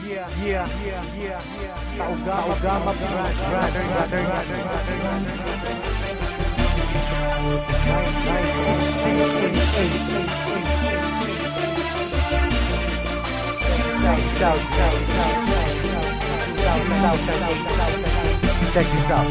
Taugama brother. Check this out.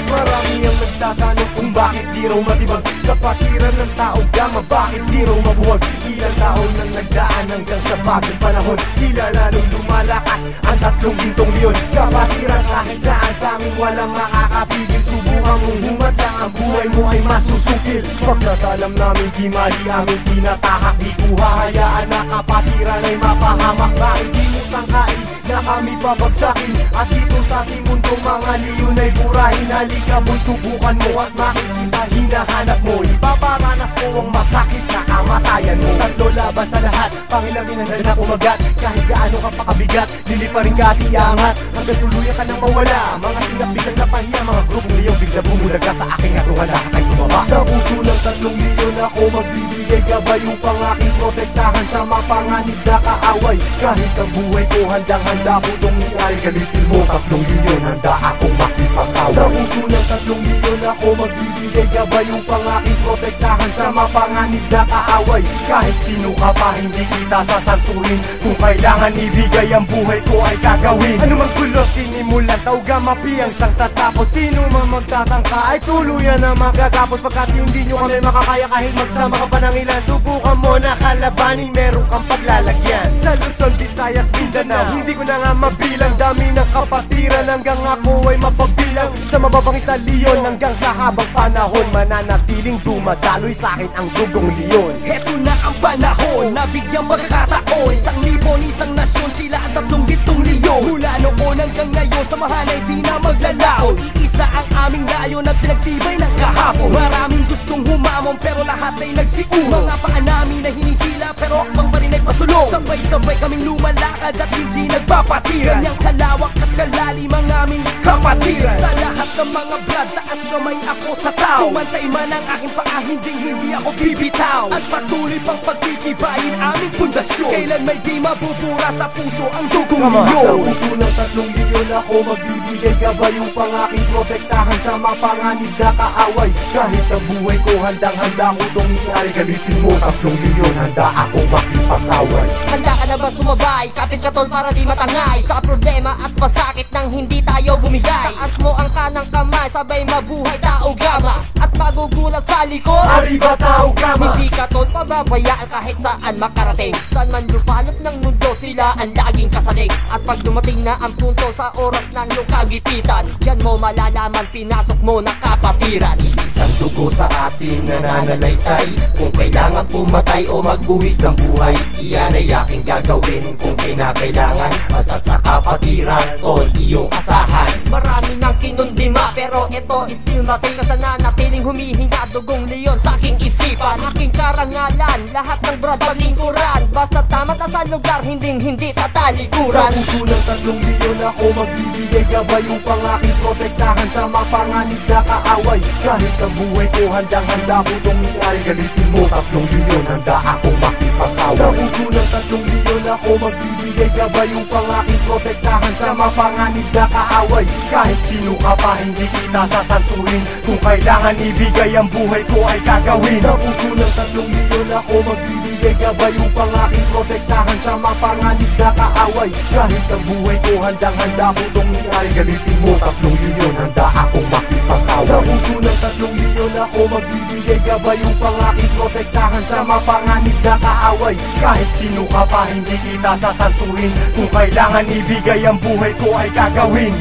Marami ang nagtatanong kung bakit di raw matibag kapatiran ng Taugama, bakit di raw mabuwag. Ilang taon nang nagdaan hanggang sa bagong panahon, tila lalong lumalakas ang 3 gintong leon. Kapatiran kahit saan sa amin walang makakapigil. Subukan mong humadlang, ang buhay mo ay masusupil. Pagkatalam namin di mali aming tinatahak, di ko hahayaan na kapatiran ay mapahamak. Bakit di mo tangkain na kami babagsakin? At dito sa ating mundong mga leon ay burahin. Halika boy, subukan mo at makikita hinahanap mo. Ipaparanas ko ang masakit na kamatayan mo. 3 laban sa lahat, pangilamin ang na kumagat. Kahit gaano ka pakabigat, liliparin ka at iangat hanggang tuluyan ka nang mawala. Mga tingap biglang napahiya, mga grupong leon bigla bumulaga sa aking atuhan. Lahat ay tumaba. Sa puso ng 3 leon ako magbibigay gabay upang aking protektahan sa mapanganib na kaaway. Kahit ang buhay ko handang-handa ko itong iay. Galitin mo 3 leon, handa akong makipag-away. Sa puso ng 3 leon ako magbibigay gabay upang aking protektahan sa mapanganib na kaaway. Kahit sino ka pa hindi kita sasanturin, kung kailangan ibigay ang buhay ko ay gagawin. Anumang gulo sinimulan, Taugama piyang siyang tatapos. Sino man magtatangka ay tuluyan na magagapos. Pagkat hindi nyo kami makakaya kahit magsama ka pa ng ilan. Subukan mo na kalabanin, meron kang paglalagyan. Sa Luzon, Visayas, Mindanao, hindi ko na nga mabilang. Dami ng kapatiran hanggang ako ay mapagbilang. Sa mababangis na leon hanggang sa habang panahon, mananatiling dumadaloy sa akin ang dugong leon. Heto na ang panahon, nabigyang magkataon. 1,000 nasyon, sila ang 3 gintong leon. Mula noon hanggang ngayon, samahan ay di na maglalaon. Iisa ang aming layon at pinagtibay ng kahapon. Maraming gustong humamon pero lahat ay nagsiuno. Mga paa namin na hinihila pero akbang pa rin ay pasulong. Sabay-sabay kaming lumalakad at hindi nagpapatiran. Ganyang kalawak at kalalim ang aming kapatiran. Sa lahat ng mga brad, taas kamay ako sa tao. Kumantay man ang aking paa, hindi ako bibitaw. At patuloy pang pagtitibayin aming pundasyon. Kailan may di mabubura sa puso ang dugong leon. Sa puso ng 3 leon ako magbibigay gabay upang aking protektahan sa mapanganib na kaaway. Kahit ang buhay ko handang-handa ko itong iay. Galitin mo 3 leon, handa akong makipag-away. Handa ka na ba sumabay? Kapit ka tol para di matangay sa problema at masakit nang hindi tayo bumigay. Taas mo ang kanang kamay, sabay mabuhay Taugama. At magugulat sa likod, Arriba Taugama! hindi ka tol pababayaan kahit saan makarating. Saan man lupalop ng mundo, sila ang laging kasalig. At pag dumating na ang punto sa oras ng iyong kagipitan, diyan mo malalaman pinasok mo na kapatiran. Isang dugo sa ating nananalaytay. Kung kailangan pumatay o magbuwis ng buhay, iyan ay aking gagawin kung kinakailangan. Basta't sa kapatiran, tol, iyong asahan. Marami nang kinundima pero ito still nothing. Kasi nanatiling humihinga dugong leon sa aking isipan. Aking karangalan, lahat ng brad palingkuran. Basta tama ka sa lugar, hindi tatalikuran. Sa puso ng 3 leon ako magbibigay gabay upang aking protektahan sa mapanganib na kaaway. Kahit ang buhay ko handang-handa ko itong iay. Galitin mo 3 leon, handa akong makipag-away. Sa puso ng 3 leon ako magbibigay gabay upang aking protektahan sa mapanganib na kaaway. Kahit sino ka pa hindi kita sasanturin, kung kailangan ibigay ang buhay ko ay gagawin. Sa puso ng 3 leon ako magbibigay gabay upang aking protektahan sa mapanganib na kaaway. Kahit ang buhay ko handang-handa ko itong iay. Galitin mo 3 leon, handa akong makipag-away. Sa puso ng 3 leon ako magbibigay gabay upang aking protektahan sa mapanganib na kaaway. Kahit sino ka pa hindi kita sasanturin, kung kailangan ibigay ang buhay ko ay gagawin.